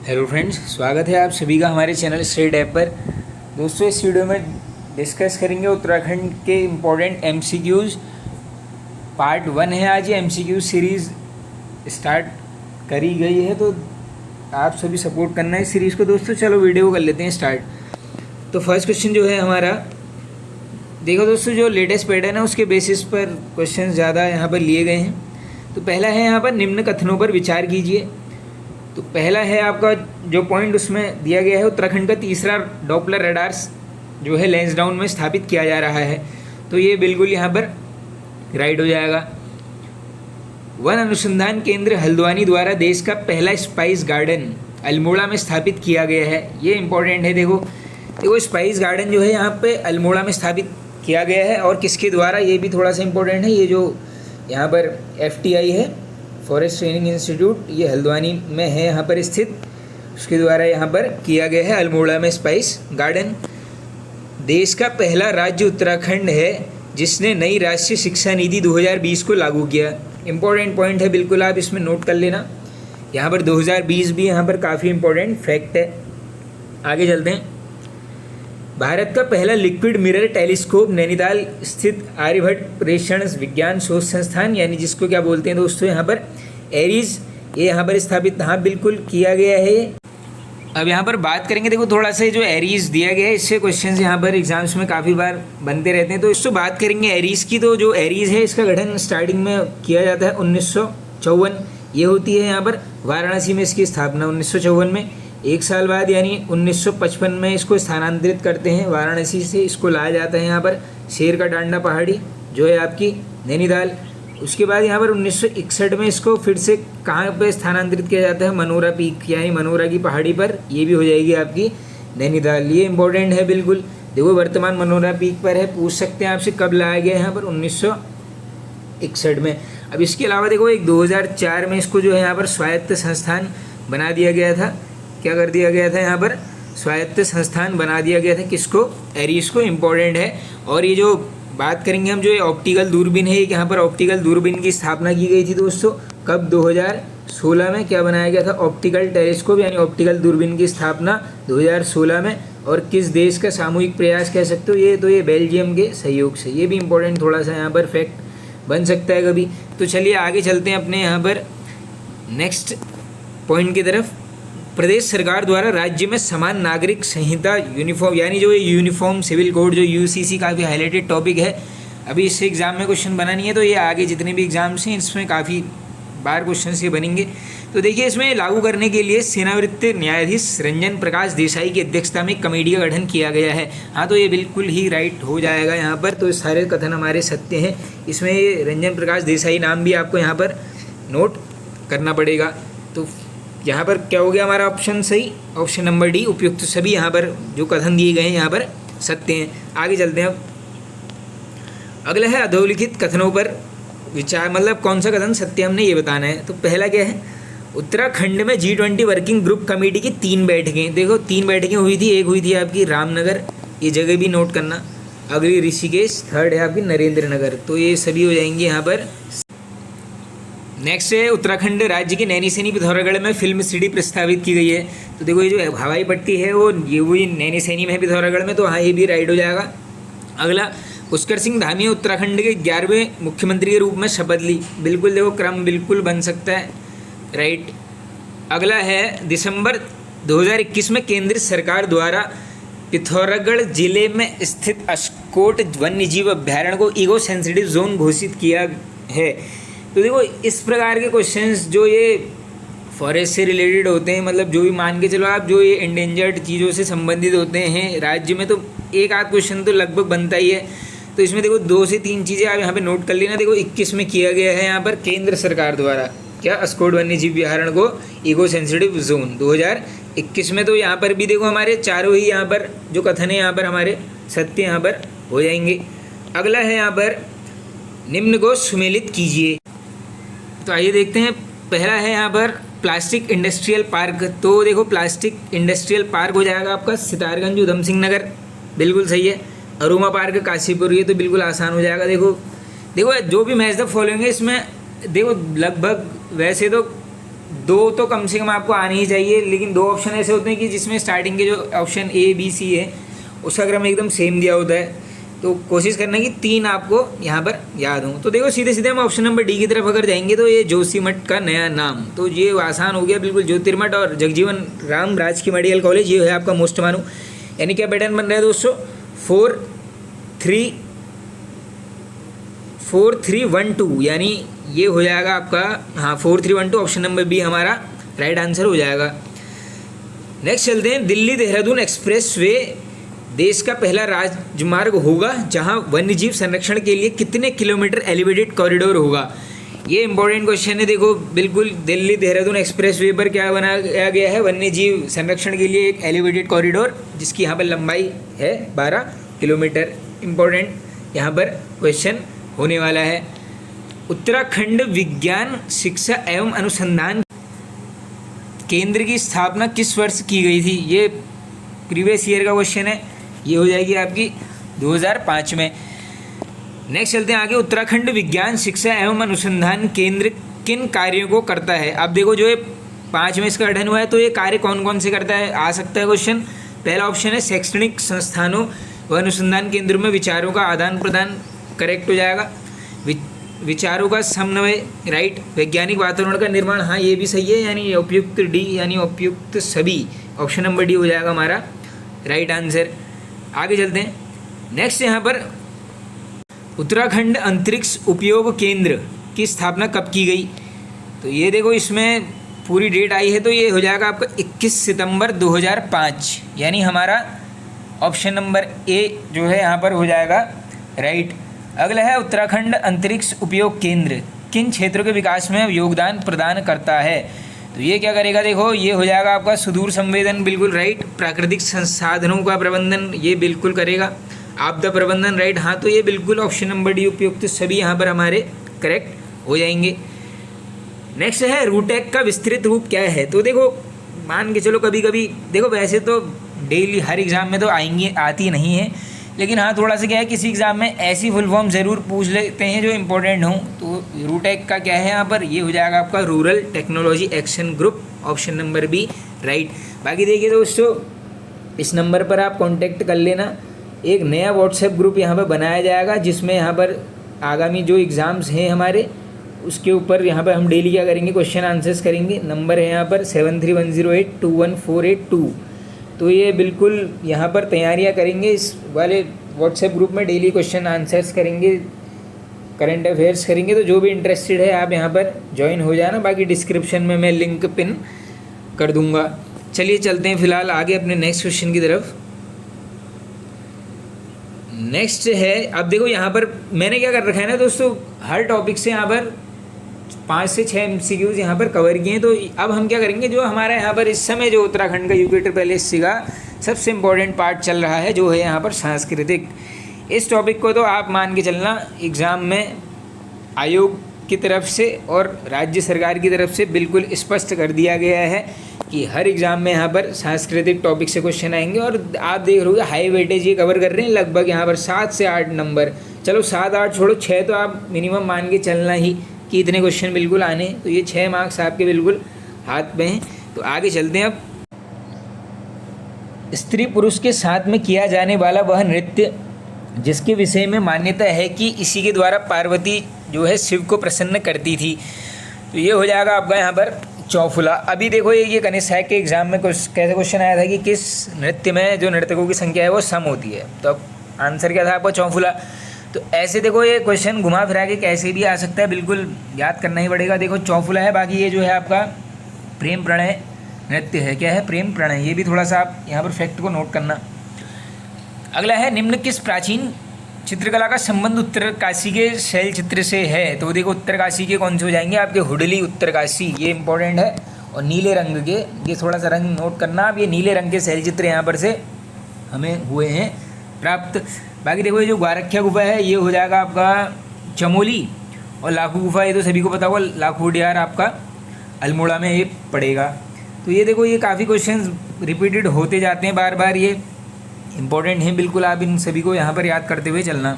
Hello friends, स्वागत है आप सभी का हमारे चैनल स्टेट ऐप पर। दोस्तों, इस वीडियो में डिस्कस करेंगे उत्तराखंड के इम्पोर्टेंट एमसीक्यूज़। पार्ट 1 है आज। ये एमसीक्यू सीरीज़ स्टार्ट करी गई है, तो आप सभी सपोर्ट करना है इस सीरीज़ को। दोस्तों चलो वीडियो को कर लेते हैं स्टार्ट। तो फर्स्ट क्वेश्चन जो है हमारा, देखो दोस्तों, जो लेटेस्ट पैटर्न है उसके बेसिस पर क्वेश्चन ज़्यादा यहाँ पर लिए गए हैं। तो पहला है यहाँ पर, निम्न कथनों पर विचार कीजिए। तो पहला है आपका जो पॉइंट उसमें दिया गया है, उत्तराखंड का तीसरा डॉपलर रडार्स जो है लैंसडाउन में स्थापित किया जा रहा है। तो ये बिल्कुल यहाँ पर राइट हो जाएगा। वन अनुसंधान केंद्र हल्द्वानी द्वारा देश का पहला स्पाइस गार्डन अल्मोड़ा में स्थापित किया गया है। ये इंपॉर्टेंट है। देखो स्पाइस गार्डन जो है यहाँ पे अल्मोड़ा में स्थापित किया गया है, और किसके द्वारा, ये भी थोड़ा सा इंपॉर्टेंट है। ये जो यहाँ पर FTI है, फॉरेस्ट ट्रेनिंग इंस्टीट्यूट, ये हल्द्वानी में है यहाँ पर स्थित, उसके द्वारा यहाँ पर किया गया है अल्मोड़ा में स्पाइस गार्डन। देश का पहला राज्य उत्तराखंड है जिसने नई राष्ट्रीय शिक्षा नीति 2020 को लागू किया। इंपॉर्टेंट पॉइंट है, बिल्कुल आप इसमें नोट कर लेना। यहाँ पर 2020 भी यहाँ पर काफ़ी इंपॉर्टेंट फैक्ट है। आगे चलते हैं। भारत का पहला लिक्विड मिरर टेलीस्कोप नैनीताल स्थित आर्यभट्ट प्रेषण विज्ञान शोध संस्थान, यानी जिसको क्या बोलते हैं दोस्तों यहाँ पर एरीज, ये यहाँ पर स्थापित बिल्कुल किया गया है। अब यहाँ पर बात करेंगे, देखो थोड़ा सा जो एरीज दिया गया है, इससे क्वेश्चंस यहाँ पर एग्जाम्स में काफ़ी बार बनते रहते हैं। तो इससे बात करेंगे एरीज की। तो जो एरीज है इसका गठन स्टार्टिंग में किया जाता है 1954, ये होती है यहाँ पर वाराणसी में इसकी स्थापना 1954 में। एक साल बाद यानी 1955 में इसको स्थानांतरित करते हैं वाराणसी से, इसको लाया जाता है यहाँ पर शेर का टांडा पहाड़ी जो है आपकी नैनीताल। उसके बाद यहाँ पर 1961 में इसको फिर से कहाँ पे स्थानांतरित किया जाता है, मनोरा पीक यानी मनोरा की पहाड़ी पर, ये भी हो जाएगी आपकी नैनीताल। ये इंपॉर्टेंट है बिल्कुल। देखो वर्तमान मनोरा पीक पर है, पूछ सकते हैं आपसे कब लाया गया यहाँ पर, 1961 में। अब इसके अलावा देखो एक 2004 में इसको जो है यहाँ पर स्वायत्त संस्थान बना दिया गया था। क्या कर दिया गया था यहाँ पर, स्वायत्त संस्थान बना दिया गया था किसको, एरीज को। इम्पोर्टेंट है। और ये जो बात करेंगे हम, जो ये ऑप्टिकल दूरबीन है, यहाँ पर ऑप्टिकल दूरबीन की स्थापना की गई थी दोस्तों कब, 2016 में। क्या बनाया गया था, ऑप्टिकल टेलीस्कोप यानी ऑप्टिकल दूरबीन की स्थापना 2016 में। और किस देश का सामूहिक प्रयास कह सकते हो, ये तो ये बेल्जियम के सहयोग से। ये भी इंपॉर्टेंट थोड़ा सा यहाँ पर फैक्ट बन सकता है कभी। तो चलिए आगे चलते हैं अपने यहाँ पर नेक्स्ट पॉइंट की तरफ। प्रदेश सरकार द्वारा राज्य में समान नागरिक संहिता यूनिफॉर्म, यानी जो ये यूनिफॉर्म सिविल कोड जो UCC काफ़ी हाईलाइटेड टॉपिक है, अभी इससे एग्जाम में क्वेश्चन बना नहीं है। तो ये आगे जितने भी एग्जाम्स हैं इसमें काफ़ी बार क्वेश्चन ये बनेंगे। तो देखिए, इसमें लागू करने के लिए सेवानिवृत्त न्यायाधीश रंजन प्रकाश देसाई की अध्यक्षता में कमेटी का गठन किया गया है। हाँ, तो ये बिल्कुल ही राइट हो जाएगा यहाँ पर। तो सारे कथन हमारे सत्य हैं। इसमें ये रंजन प्रकाश देसाई नाम भी आपको यहाँ पर नोट करना पड़ेगा। तो यहाँ पर क्या हो गया हमारा ऑप्शन सही, ऑप्शन नंबर डी उपयुक्त। सभी यहाँ पर जो कथन दिए गए हैं यहाँ पर सत्य हैं। आगे चलते हैं। अब अगला है अधोलिखित कथनों पर विचार, मतलब कौन सा कथन सत्य हमने ये बताना है। तो पहला क्या है, उत्तराखंड में G20 वर्किंग ग्रुप कमेटी की 3 बैठकें। देखो 3 बैठकें हुई थी। एक हुई थी आपकी रामनगर, ये जगह भी नोट करना। अगली ऋषिकेश, थर्ड है आपकी नरेंद्र नगर। तो ये सभी हो जाएंगे यहाँ पर। नेक्स्ट है, उत्तराखंड राज्य के नैनीसैनी पिथौरागढ़ में फिल्म सिटी प्रस्तावित की गई है। तो देखो ये जो हवाई पट्टी है वो ये वही नैनीसैनी में है पिथौरागढ़ में। तो हाँ, ये भी राइट हो जाएगा। अगला, पुष्कर सिंह धामी उत्तराखंड के 11वें मुख्यमंत्री के रूप में शपथ ली। बिल्कुल, देखो क्रम बिल्कुल बन सकता है, राइट। अगला है, दिसंबर 2021 में केंद्र सरकार द्वारा पिथौरागढ़ जिले में स्थित अस्कोट वन्यजीव अभ्यारण्य को इको सेंसिटिव जोन घोषित किया है। तो देखो इस प्रकार के क्वेश्चंस जो ये फॉरेस्ट से रिलेटेड होते हैं, मतलब जो भी मान के चलो आप, जो ये इंडेंजर्ड चीज़ों से संबंधित होते हैं राज्य में, तो एक आध क्वेश्चन तो लगभग बनता ही है। तो इसमें देखो 2 से 3 चीज़ें आप यहाँ पे नोट कर लेना। देखो 21 में किया गया है यहाँ पर केंद्र सरकार द्वारा क्या, अस्कोट वन्यजीव अभ्यारण्य को इको सेंसिटिव जोन 2021 में। तो यहाँ पर भी देखो हमारे चारों ही यहाँ पर जो कथन है यहाँ पर हमारे सत्य यहाँ पर हो जाएंगे। अगला है यहाँ पर, निम्न को सुमेलित कीजिए। तो आइए देखते हैं। पहला है यहाँ पर प्लास्टिक इंडस्ट्रियल पार्क। तो देखो प्लास्टिक इंडस्ट्रियल पार्क हो जाएगा आपका सितारगंज उधम सिंह नगर, बिल्कुल सही है। अरोमा पार्क काशीपुर, ये तो बिल्कुल आसान हो जाएगा। देखो जो भी मैच द फॉलोइंग है इसमें देखो लगभग वैसे तो दो तो कम से कम आपको आने ही चाहिए, लेकिन दो ऑप्शन ऐसे होते हैं कि जिसमें स्टार्टिंग के जो ऑप्शन ए बी सी है उसका क्रम एकदम सेम दिया होता है, तो कोशिश करना कि 3 आपको यहाँ पर याद हों। तो देखो सीधे सीधे हम ऑप्शन नंबर डी की तरफ अगर जाएंगे तो ये जोशीमठ का नया नाम, तो ये आसान हो गया बिल्कुल। ज्योतिर्मठ और जगजीवन राम राजकीय मेडिकल कॉलेज ये है आपका मोस्ट मानू। यानी क्या पैटर्न बन रहा है दोस्तों, 4-3-1-2, यानी ये हो जाएगा आपका, हाँ 4-3-1-2, ऑप्शन नंबर बी हमारा राइट आंसर हो जाएगा। नेक्स्ट चलते हैं, दिल्ली देहरादून एक्सप्रेस वे देश का पहला राजमार्ग होगा जहां वन्यजीव संरक्षण के लिए कितने किलोमीटर एलिवेटेड कॉरिडोर होगा। ये इंपॉर्टेंट क्वेश्चन है। देखो बिल्कुल दिल्ली देहरादून एक्सप्रेस वे पर क्या बनाया गया है, वन्यजीव संरक्षण के लिए एक एलिवेटेड कॉरिडोर जिसकी यहाँ पर लंबाई है 12 किलोमीटर। इंपॉर्टेंट यहाँ पर क्वेश्चन होने वाला है। उत्तराखंड विज्ञान शिक्षा एवं अनुसंधान केंद्र की स्थापना किस वर्ष की गई थी। ये प्रीवियस ईयर का क्वेश्चन है, ये हो जाएगी आपकी 2005 में। नेक्स्ट चलते हैं आगे, उत्तराखंड विज्ञान शिक्षा एवं अनुसंधान केंद्र किन कार्यों को करता है। अब देखो जो ये 5 में इसका गठन हुआ है, तो ये कार्य कौन कौन से करता है, आ सकता है क्वेश्चन। पहला ऑप्शन है शैक्षणिक संस्थानों व अनुसंधान केंद्रों में विचारों का आदान प्रदान, करेक्ट हो जाएगा। विचारों का समन्वय, राइट। वैज्ञानिक वातावरण का निर्माण, हाँ ये भी सही है, यानी उपयुक्त डी यानी उपयुक्त सभी, ऑप्शन नंबर डी हो जाएगा हमारा राइट आंसर। आगे चलते हैं। नेक्स्ट यहाँ पर उत्तराखंड अंतरिक्ष उपयोग केंद्र की स्थापना कब की गई। तो ये देखो इसमें पूरी डेट आई है, तो ये हो जाएगा आपका 21 सितंबर 2005, यानी हमारा ऑप्शन नंबर ए जो है यहाँ पर हो जाएगा राइट। अगला है उत्तराखंड अंतरिक्ष उपयोग केंद्र किन क्षेत्रों के विकास में योगदान प्रदान करता है। तो ये क्या करेगा, देखो ये हो जाएगा आपका सुदूर संवेदन, बिल्कुल राइट। प्राकृतिक संसाधनों का प्रबंधन ये बिल्कुल करेगा। आपदा प्रबंधन, राइट, हाँ तो ये बिल्कुल ऑप्शन नंबर डी उपयुक्त सभी यहाँ पर हमारे करेक्ट हो जाएंगे। नेक्स्ट है रूटेक का विस्तृत रूप क्या है। तो देखो मान के चलो कभी कभी देखो वैसे तो डेली हर एग्ज़ाम में तो आती नहीं है, लेकिन हाँ थोड़ा सा क्या है किसी एग्ज़ाम में ऐसी फुल फॉर्म ज़रूर पूछ लेते हैं जो इम्पोर्टेंट हों। तो रूटेक का क्या है यहाँ पर, ये हो जाएगा आपका rural technology action group, option number B right. बाकी देखिए दोस्तों इस नंबर पर आप कांटेक्ट कर लेना। एक नया व्हाट्सएप ग्रुप यहाँ पर बनाया जाएगा जिसमें यहाँ पर आगामी जो एग्ज़ाम्स हैं हमारे उसके ऊपर यहाँ पर हम डेली क्या करेंगे, क्वेश्चन आंसर्स करेंगे। नंबर है यहाँ पर 7310821482। तो ये बिल्कुल यहाँ पर तैयारियाँ करेंगे, इस वाले व्हाट्सएप ग्रुप में डेली क्वेश्चन आंसर्स करेंगे, करंट अफेयर्स करेंगे। तो जो भी इंटरेस्टेड है आप यहाँ पर ज्वाइन हो जाना, बाकी डिस्क्रिप्शन में मैं लिंक पिन कर दूँगा। चलिए चलते हैं फिलहाल आगे अपने नेक्स्ट क्वेश्चन की तरफ। नेक्स्ट है, अब देखो यहाँ पर मैंने क्या कर रखा है ना दोस्तों, हर टॉपिक से यहाँ पर 5 से 6 MCQs यहाँ पर कवर किए हैं। तो अब हम क्या करेंगे, जो हमारा यहाँ पर इस समय जो उत्तराखंड का यूपी ट्रिपल एससी का सबसे इम्पोर्टेंट पार्ट चल रहा है जो है यहाँ पर सांस्कृतिक। इस टॉपिक को तो आप मान के चलना एग्ज़ाम में आयोग की तरफ से और राज्य सरकार की तरफ से बिल्कुल स्पष्ट कर दिया गया है कि हर एग्ज़ाम में यहाँ पर सांस्कृतिक टॉपिक से क्वेश्चन आएंगे। और आप देख रहे हो हाई वेटेज ये कवर कर रहे हैं लगभग यहाँ पर 7 से 8 नंबर। चलो 7-8 छोड़ो, 6 तो आप मिनिमम मान के चलना ही कि इतने क्वेश्चन बिल्कुल आने। तो ये 6 मार्क्स आपके बिल्कुल हाथ में हैं। तो आगे चलते हैं। अब स्त्री पुरुष के साथ में किया जाने वाला वह नृत्य जिसके विषय में मान्यता है कि इसी के द्वारा पार्वती जो है शिव को प्रसन्न करती थी। तो ये हो जाएगा आपका यहाँ पर चौफुला। अभी देखो ये कनिष्ठ सहायक के एग्जाम में कैसे क्वेश्चन आया था कि किस नृत्य में जो नर्तकों की संख्या है वो सम होती है। तो अब आंसर क्या था आपका, चौफुला। तो ऐसे देखो ये क्वेश्चन घुमा फिरा के कैसे भी आ सकता है, बिल्कुल याद करना ही पड़ेगा। देखो चौफुला है, बाकी ये जो है आपका प्रेम प्रणय नृत्य है। क्या है, प्रेम प्रणय। ये भी थोड़ा सा आप यहाँ पर फैक्ट को नोट करना। अगला है, निम्न किस प्राचीन चित्रकला का संबंध उत्तरकाशी के शैल चित्र से है। तो देखो उत्तरकाशी के कौन से हो जाएंगे आपके, हुडली उत्तरकाशी, ये इंपॉर्टेंट है। और नीले रंग के, ये थोड़ा सा रंग नोट करना आप, ये नीले रंग के शैल चित्र यहाँ पर से हमें हुए हैं प्राप्त। बाकी देखो ये जो ग्वारख्या गुफा है ये हो जाएगा आपका चमोली, और लाखू गुफा ये तो सभी को पता होगा, लाखोडियार आपका अल्मोड़ा में ये पड़ेगा। तो ये देखो ये काफ़ी क्वेश्चन रिपीटेड होते जाते हैं बार बार, ये इंपॉर्टेंट है बिल्कुल। आप इन सभी को यहाँ पर याद करते हुए चलना।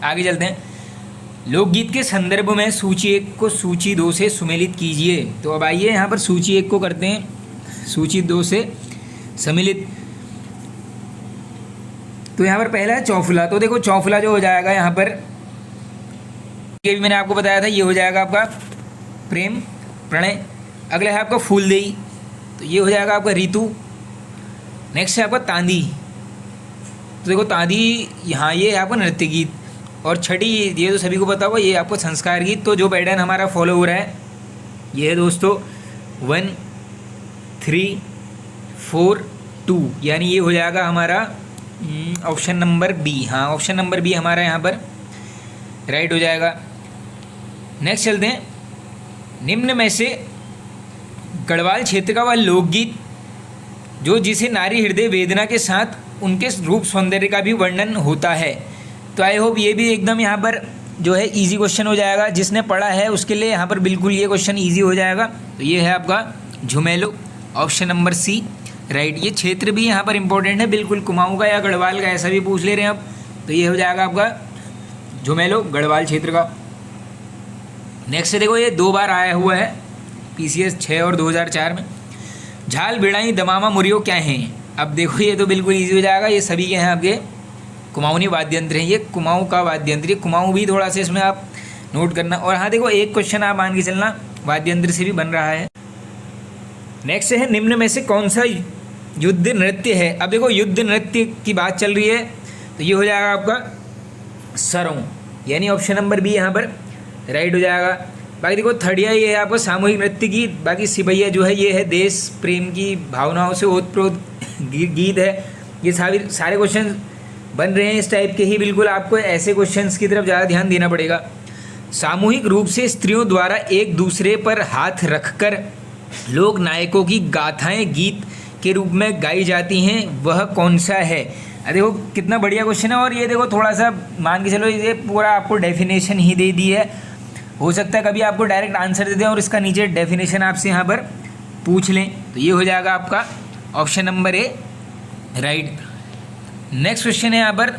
आगे चलते हैं। लोकगीत के संदर्भ में सूची 1 को सूची 2 से सुमेलित कीजिए। तो अब आइए यहाँ पर सूची 1 को करते हैं सूची 2 से सम्मिलित। तो यहाँ पर पहला है चौफुला। तो देखो चौफुला जो हो जाएगा यहाँ पर, ये भी मैंने आपको बताया था, ये हो जाएगा आपका प्रेम प्रणय। अगला है आपका फूलदेई, तो ये हो जाएगा आपका ऋतु। नेक्स्ट है आपका तांदी। तो देखो तांदी यहाँ ये है आपका नृत्य गीत। और छठी, ये तो सभी को पता होगा, ये आपको संस्कार गीत। तो जो पैटर्न हमारा फॉलो हो रहा है ये है दोस्तों 1 3 4 2, यानी ये हो जाएगा हमारा ऑप्शन नंबर बी। हाँ, ऑप्शन नंबर बी हमारा यहाँ पर राइट हो जाएगा। नेक्स्ट चलते हैं, निम्न में से गढ़वाल क्षेत्र का वह लोकगीत जो जिसे नारी हृदय वेदना के साथ उनके रूप सौंदर्य का भी वर्णन होता है। तो आई होप ये भी एकदम यहाँ पर जो है इजी क्वेश्चन हो जाएगा। जिसने पढ़ा है उसके लिए यहाँ पर बिल्कुल ये क्वेश्चन इजी हो जाएगा। तो ये है आपका झुमेलो, ऑप्शन नंबर सी राइट। ये क्षेत्र भी यहाँ पर इंपॉर्टेंट है, बिल्कुल कुमाऊँ का या गढ़वाल का ऐसा भी पूछ ले रहे हैं आप, तो ये हो जाएगा आपका झुमेलो गढ़वाल क्षेत्र का। नेक्स्ट देखो, ये 2 बार आया हुआ है PCS 6 और 2004 में। झाल बिड़ाई दमामा मुरियो क्या हैं? अब देखो ये तो बिल्कुल इजी हो जाएगा, ये सभी के हैं आपके कुमाऊनी वाद्य यंत्र हैं। ये कुमाऊँ का वाद्य यंत्र, ये कुमाऊँ भी थोड़ा सा इसमें आप नोट करना। और हाँ देखो, एक क्वेश्चन आप मान के चलना वाद्य यंत्र से भी बन रहा है। नेक्स्ट है, निम्न में से कौन सा युद्ध नृत्य है? अब देखो युद्ध नृत्य की बात चल रही है, तो ये हो जाएगा आपका सरों, यानी ऑप्शन नंबर बी यहाँ पर राइट हो जाएगा। बाकी देखो थर्डिया ये है आपका सामूहिक नृत्य गीत। बाकी सिपहिया जो है ये है देश प्रेम की भावनाओं से ओतप्रोत गीत है। ये सारे क्वेश्चन बन रहे हैं इस टाइप के ही, बिल्कुल आपको ऐसे क्वेश्चंस की तरफ ज़्यादा ध्यान देना पड़ेगा। सामूहिक रूप से स्त्रियों द्वारा एक दूसरे पर हाथ रखकर लोक नायकों की गाथाएं गीत के रूप में गाई जाती हैं, वह कौन सा है? देखो कितना बढ़िया क्वेश्चन है। और ये देखो थोड़ा सा मान के चलो, ये पूरा आपको डेफिनेशन ही दे दी है। हो सकता है कभी आपको डायरेक्ट आंसर दे दें और इसका नीचे डेफिनेशन आपसे यहाँ पर पूछ लें। तो ये हो जाएगा आपका option number A right. Next question है यहाँ पर,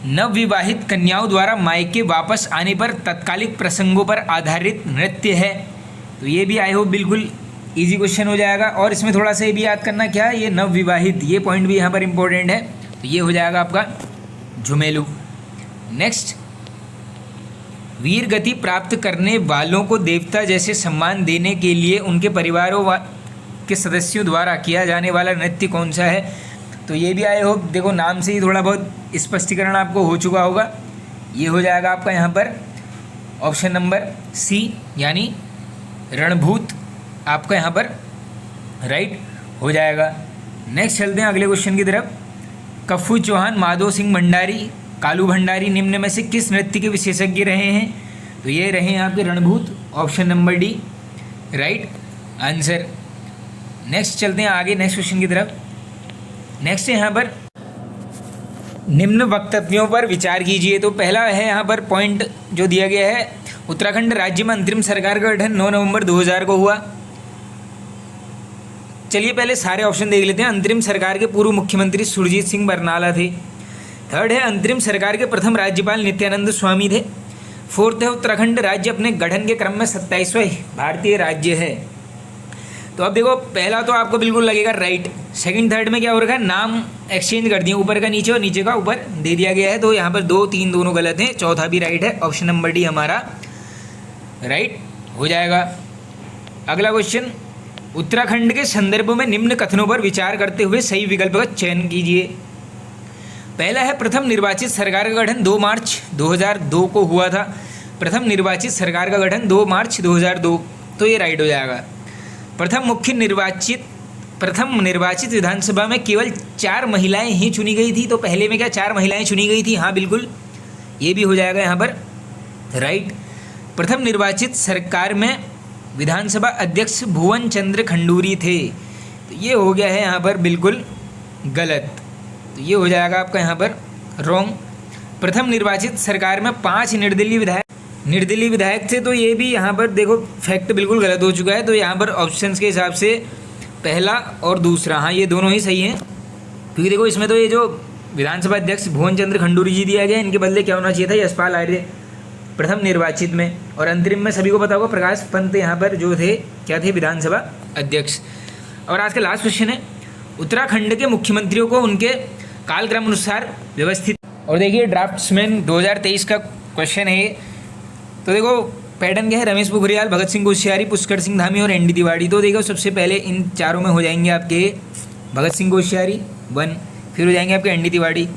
नवविवाहित कन्याओं द्वारा मायके वापस आने पर तत्कालिक प्रसंगों पर आधारित नृत्य है। तो ये भी आई होप बिल्कुल इजी क्वेश्चन हो जाएगा। और इसमें थोड़ा सा ये भी याद करना क्या है, ये नवविवाहित, ये पॉइंट भी यहाँ पर इम्पोर्टेंट है। तो ये हो जाएगा आपका झुमेलू। नेक्स्ट, वीर गति प्राप्त करने वालों को देवता जैसे सम्मान देने के लिए उनके परिवारों के सदस्यों द्वारा किया जाने वाला नृत्य कौन सा है? तो ये भी आई होप देखो नाम से ही थोड़ा बहुत स्पष्टीकरण आपको हो चुका होगा। ये हो जाएगा आपका यहाँ पर ऑप्शन नंबर सी, यानी रणभूत आपका यहाँ पर राइट हो जाएगा। नेक्स्ट चलते हैं अगले क्वेश्चन की तरफ। कफ्फू चौहान, माधो सिंह भंडारी, कालू भंडारी निम्न में से किस नृत्य के विशेषज्ञ रहे हैं? तो ये रहे हैं आपके रणभूत, option number D right answer. Next चलते हैं आगे नेक्स्ट क्वेश्चन की तरफ। नेक्स्ट है यहाँ पर, निम्न वक्तव्यों पर विचार कीजिए। तो पहला है यहाँ पर पॉइंट जो दिया गया है, उत्तराखंड राज्य में अंतरिम सरकार का गठन 9 नवंबर 2000 को हुआ। चलिए पहले सारे ऑप्शन देख लेते हैं। अंतरिम सरकार के पूर्व मुख्यमंत्री सुरजीत सिंह बरनाला थे। थर्ड है, अंतरिम सरकार के प्रथम राज्यपाल नित्यानंद स्वामी थे। फोर्थ है, उत्तराखंड राज्य अपने गठन के क्रम में 27वां भारतीय राज्य है। तो अब देखो पहला तो आपको बिल्कुल लगेगा राइट। सेकंड थर्ड में क्या हो रखा है, नाम एक्सचेंज कर दिए, ऊपर का नीचे और नीचे का ऊपर दे दिया गया है। तो यहाँ पर 2 3 दोनों गलत हैं, चौथा भी राइट है, ऑप्शन नंबर डी हमारा राइट हो जाएगा। अगला क्वेश्चन, उत्तराखंड के संदर्भ में निम्न कथनों पर विचार करते हुए सही विकल्प का चयन कीजिए। पहला है, प्रथम निर्वाचित सरकार का गठन 2 मार्च 2002 को हुआ था। प्रथम निर्वाचित सरकार का गठन 2 मार्च 2002, तो ये राइट हो जाएगा। प्रथम निर्वाचित विधानसभा में केवल 4 महिलाएं ही चुनी गई थी। तो पहले में क्या 4 महिलाएं चुनी गई थी? हाँ बिल्कुल, ये भी हो जाएगा यहाँ पर राइट। प्रथम निर्वाचित सरकार में विधानसभा अध्यक्ष भुवन चंद्र खंडूरी थे, तो ये हो गया है यहाँ पर बिल्कुल गलत। तो ये हो जाएगा आपका यहाँ पर रॉन्ग। प्रथम निर्वाचित सरकार में 5 निर्दलीय विधायक थे, तो ये भी यहाँ पर देखो फैक्ट बिल्कुल गलत हो चुका है। तो यहाँ पर ऑप्शंस के हिसाब से पहला और दूसरा, हाँ ये दोनों ही सही हैं, क्योंकि देखो इसमें तो ये जो विधानसभा अध्यक्ष भुवन चंद्र खंडूरी जी दिया गया, इनके बदले क्या होना चाहिए था, यशपाल आर्य प्रथम निर्वाचित में, और अंतरिम में सभी को पता होगा प्रकाश पंत यहाँ पर जो थे क्या थे, विधानसभा अध्यक्ष। और आज का लास्ट क्वेश्चन है, उत्तराखंड के मुख्यमंत्रियों को उनके कालक्रम अनुसार व्यवस्थित। और देखिए ड्राफ्ट्समैन 2023 का क्वेश्चन है ये। तो देखो पैटर्न क्या है, रमेश पोखरियाल, भगत सिंह कोश्यारी, पुष्कर सिंह धामी और एन डी तिवारी। तो देखो सबसे पहले इन चारों में हो जाएंगे आपके भगत सिंह कोश्यारी 1, फिर हो जाएंगे आपके एन डी तिवारी,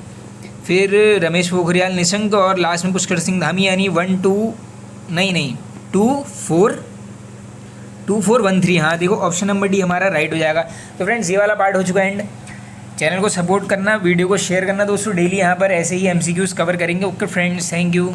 फिर रमेश पोखरियाल निशंक, और लास्ट में पुष्कर सिंह धामी, यानी 1 2 नहीं 2 4 2 4 1 3। हाँ देखो ऑप्शन नंबर डी हमारा राइट हो जाएगा। तो फ्रेंड्स ये वाला पार्ट हो चुका है एंड। चैनल को सपोर्ट करना, वीडियो को शेयर करना दोस्तों, डेली यहाँ पर ऐसे ही एमसीक्यूज कवर करेंगे। Okay friends, thank you.